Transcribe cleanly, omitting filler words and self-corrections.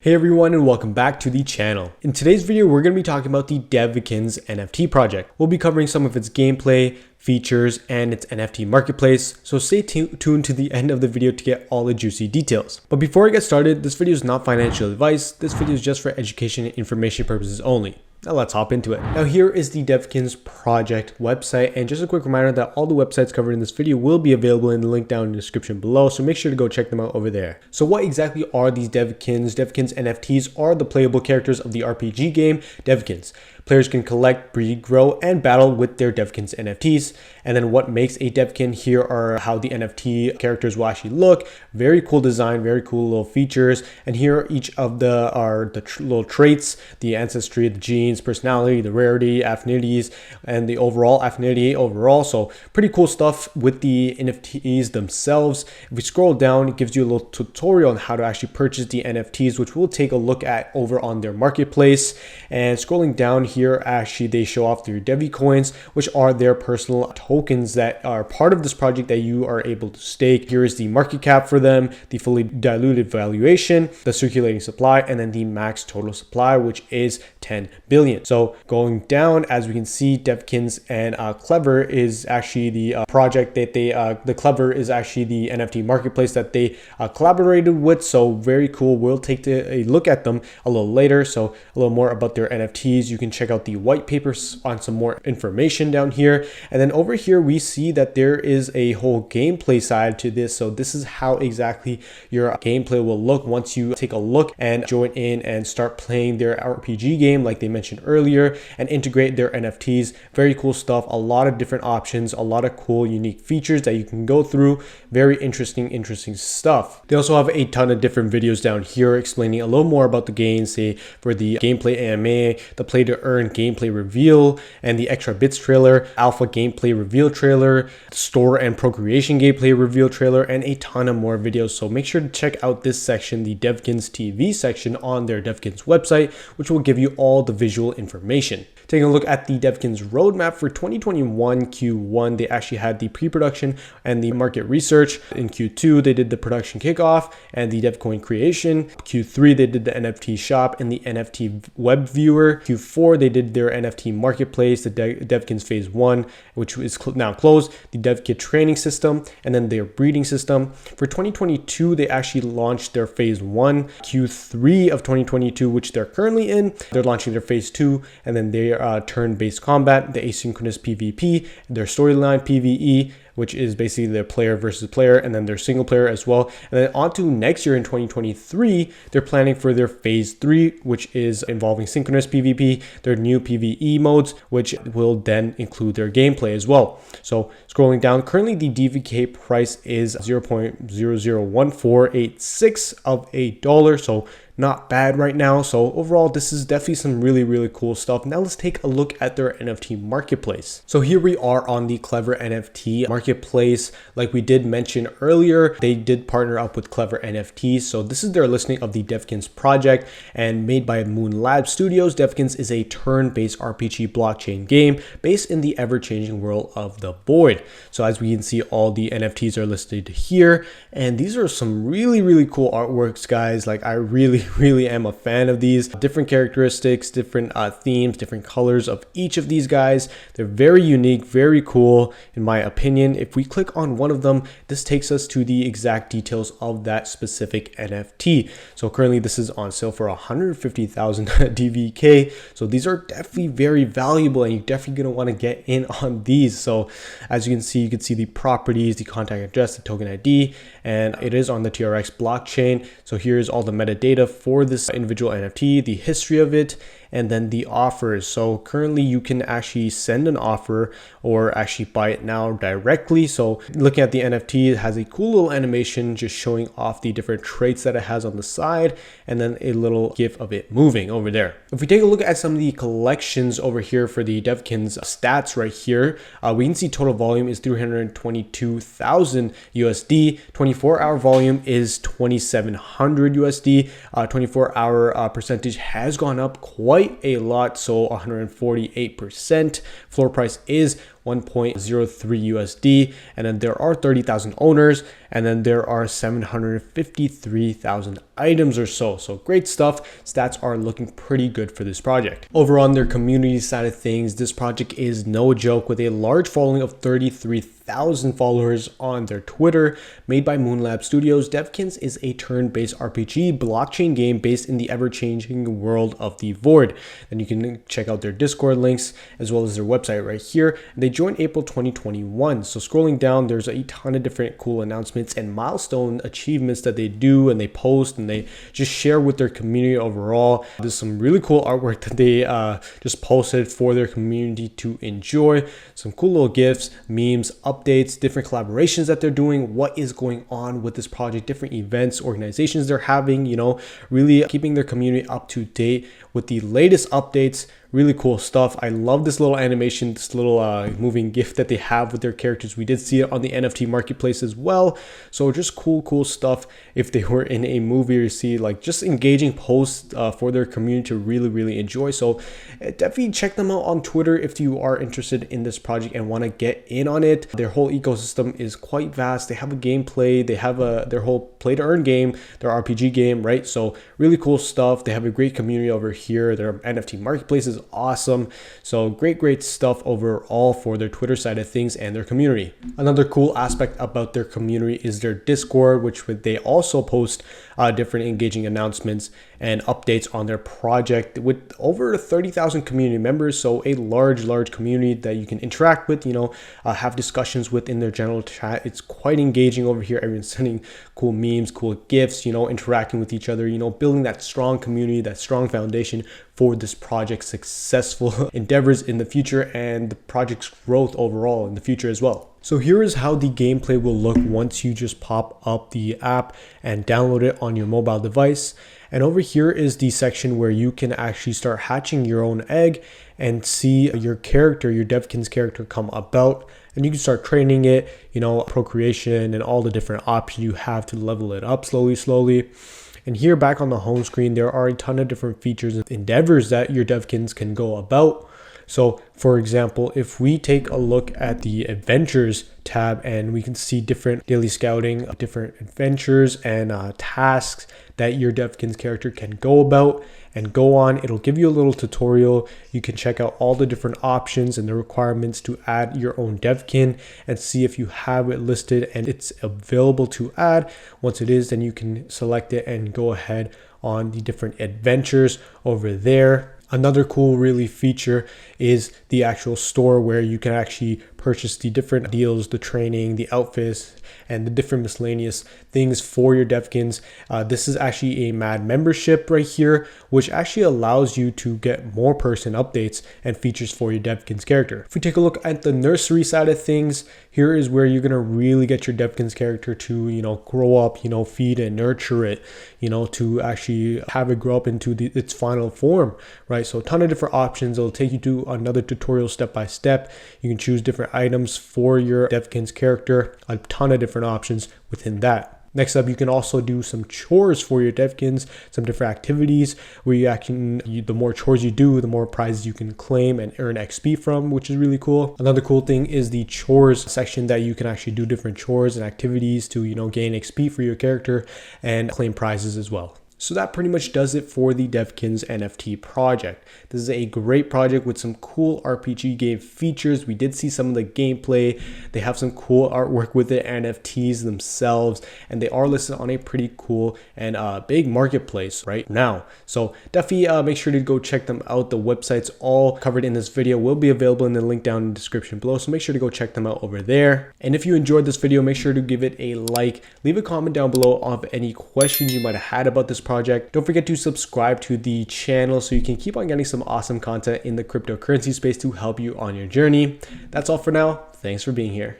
Hey everyone, and welcome back to the channel. In today's video, we're going to be talking about the Devikins NFT project. We'll be covering some of its gameplay, features, and its NFT marketplace, so stay tuned to the end of the video to get all the juicy details. But before I get started, this video is not financial advice. This video is just for education and information purposes only. Now let's hop into it. Now here is the Devikins project website, and just a quick reminder that all the websites covered in this video will be available in the link down in the description below, so make sure to go check them out over there. So what exactly are these Devikins? Devikins NFTs are the playable characters of the RPG game Devikins. Players can collect, breed, grow, and battle with their Devikins NFTs. And then what makes a Devikin, here are how the NFT characters will actually look. Very cool design, very cool little features. And here are each of the little traits: the ancestry, the genes, personality, the rarity, affinities, and the overall affinity overall. So pretty cool stuff with the NFTs themselves. If we scroll down, it gives you a little tutorial on how to actually purchase the NFTs, which we'll take a look at over on their marketplace. And scrolling down here, actually they show off their Devikins, which are their personal tokens that are part of this project that you are able to stake. Here is the market cap for them, the fully diluted valuation, the circulating supply, and then the max total supply, which is 10 billion. So going down, as we can see, Devikins and Clever is actually the project that the Clever is actually the NFT marketplace that they collaborated with. So very cool. We'll take a look at them a little later. So a little more about their NFTs. You can check out the white papers on some more information down here. And then over here, we see that there is a whole gameplay side to this. So this is how exactly your gameplay will look once you take a look and join in and start playing their RPG game like they mentioned earlier and integrate their NFTs. Very cool stuff. A lot of different options, a lot of cool, unique features that you can go through. Very interesting stuff. They also have a ton of different videos down here explaining a little more about the game, say for the gameplay AMA, the play to earn gameplay reveal, and the extra bits trailer, alpha gameplay reveal trailer, store and procreation gameplay reveal trailer, and a ton of more videos. So make sure to check out this section, the Devikins TV section on their Devikins website, which will give you all the visual information. Taking a look at the Devikins roadmap for 2021 Q1, they actually had the pre-production and the market research. In Q2, they did the production kickoff and the Devcoin creation. Q3, they did the NFT shop and the NFT web viewer. Q4, they did their NFT marketplace, the Devikins phase 1, which is now closed, the Devikit training system, and then their breeding system. For 2022, they actually launched their phase 1. Q3 of 2022, which they're currently in, they're launching their phase 2, and then their turn-based combat, the asynchronous PvP, their storyline PvE, which is basically their player versus player, and then their single player as well. And then on to next year in 2023, they're planning for their phase 3, which is involving synchronous PvP, their new PvE modes, which will then include their gameplay as well. So scrolling down, currently the DVK price is 0.001486 of $1. So not bad right now. So overall, this is definitely some really cool stuff. Now let's take a look at their NFT marketplace. So here we are on the Clever NFT marketplace. Like we did mention earlier, they did partner up with Clever NFTs. So this is their listing of the Devikins project, and made by Moon Lab Studios. Devikins is a turn-based RPG blockchain game based in the ever-changing world of the Void. So as we can see, all the NFTs are listed here, and these are some really cool artworks, guys. Like I really am a fan of these. Different characteristics, different themes, different colors of each of these guys. They're very unique, very cool in my opinion. If we click on one of them, this takes us to the exact details of that specific NFT. So currently this is on sale for 150,000 DVK. So these are definitely very valuable, and you're definitely going to want to get in on these. So as you can see the properties, the contact address, the token ID, and it is on the TRX blockchain. So here's all the metadata for this individual NFT, the history of it, and then the offers. So currently you can actually send an offer or actually buy it now directly. So looking at the NFT, it has a cool little animation just showing off the different traits that it has on the side, and then a little gif of it moving over there. If we take a look at some of the collections over here for the Devikins stats right here, we can see total volume is 322,000 USD. 24-hour volume is 2,700 USD. 24-hour percentage has gone up quite a lot, so 148%. Floor price is 1.03 USD, and then there are 30,000 owners, and then there are 753,000 items or so. So great stuff. Stats are looking pretty good for this project. Over on their community side of things, this project is no joke, with a large following of 33,000 followers on their Twitter. Made by Moonlab Studios, Devikins is a turn-based RPG blockchain game based in the ever-changing world of the Void. And you can check out their Discord links as well as their website right here. And they joined April 2021. So scrolling down, there's a ton of different cool announcements and milestone achievements that they do, and they post and they just share with their community overall. There's some really cool artwork that they just posted for their community to enjoy. Some cool little gifs, memes, updates, different collaborations that they're doing, what is going on with this project, different events, organizations they're having, you know, really keeping their community up to date with the latest updates. Really cool stuff. I love this little animation, this little moving GIF that they have with their characters. We did see it on the NFT marketplace as well. So just cool stuff. If they were in a movie, or see like just engaging posts for their community to really enjoy. So definitely check them out on Twitter if you are interested in this project and want to get in on it. Their whole ecosystem is quite vast. They have a gameplay. They have their whole play to earn game, their RPG game, right? So really cool stuff. They have a great community over here. Their NFT marketplace is awesome. So great stuff overall for their Twitter side of things and their community. Another cool aspect about their community is their Discord, which they also post different engaging announcements and updates on their project with over 30,000 community members. So a large community that you can interact with, you know, have discussions with in their general chat. It's quite engaging over here. Everyone's sending cool memes, cool gifs, you know, interacting with each other, you know, building that strong community, that strong foundation for this project's successful endeavors in the future and the project's growth overall in the future as well. So here is how the gameplay will look once you just pop up the app and download it on your mobile device. And over here is the section where you can actually start hatching your own egg and see your character, your Devikins character, come about. And you can start training it, you know, procreation and all the different options you have to level it up slowly. And here back on the home screen, there are a ton of different features and endeavors that your Devikins can go about. So for example, if we take a look at the adventures tab, and we can see different daily scouting, different adventures and tasks that your Devikins character can go about and go on. It'll give you a little tutorial. You can check out all the different options and the requirements to add your own Devikin and see if you have it listed and it's available to add. Once it is, then you can select it and go ahead on the different adventures over there. Another cool really feature is the actual store, where you can actually purchase the different deals, the training, the outfits, and the different miscellaneous things for your Devikins. This is actually a MAD membership right here, which actually allows you to get more person updates and features for your Devikins character. If we take a look at the nursery side of things, here is where you're gonna really get your Devikins character to, you know, grow up, you know, feed and nurture it, you know, to actually have it grow up into its final form, right? So a ton of different options. It'll take you to another tutorial step by step. You can choose different items for your Devikins character, a ton of different options within that. Next up, you can also do some chores for your Devikins, some different activities where the more chores you do, the more prizes you can claim and earn XP from, which is really cool. Another cool thing is the chores section, that you can actually do different chores and activities to, you know, gain XP for your character and claim prizes as well. So that pretty much does it for the Devikins NFT project. This is a great project with some cool RPG game features. We did see some of the gameplay. They have some cool artwork with the NFTs themselves, and they are listed on a pretty cool and big marketplace right now. So definitely make sure to go check them out. The websites all covered in this video will be available in the link down in the description below. So make sure to go check them out over there. And if you enjoyed this video, make sure to give it a like, leave a comment down below of any questions you might have had about this project. Don't forget to subscribe to the channel so you can keep on getting some awesome content in the cryptocurrency space to help you on your journey. That's all for now. Thanks for being here.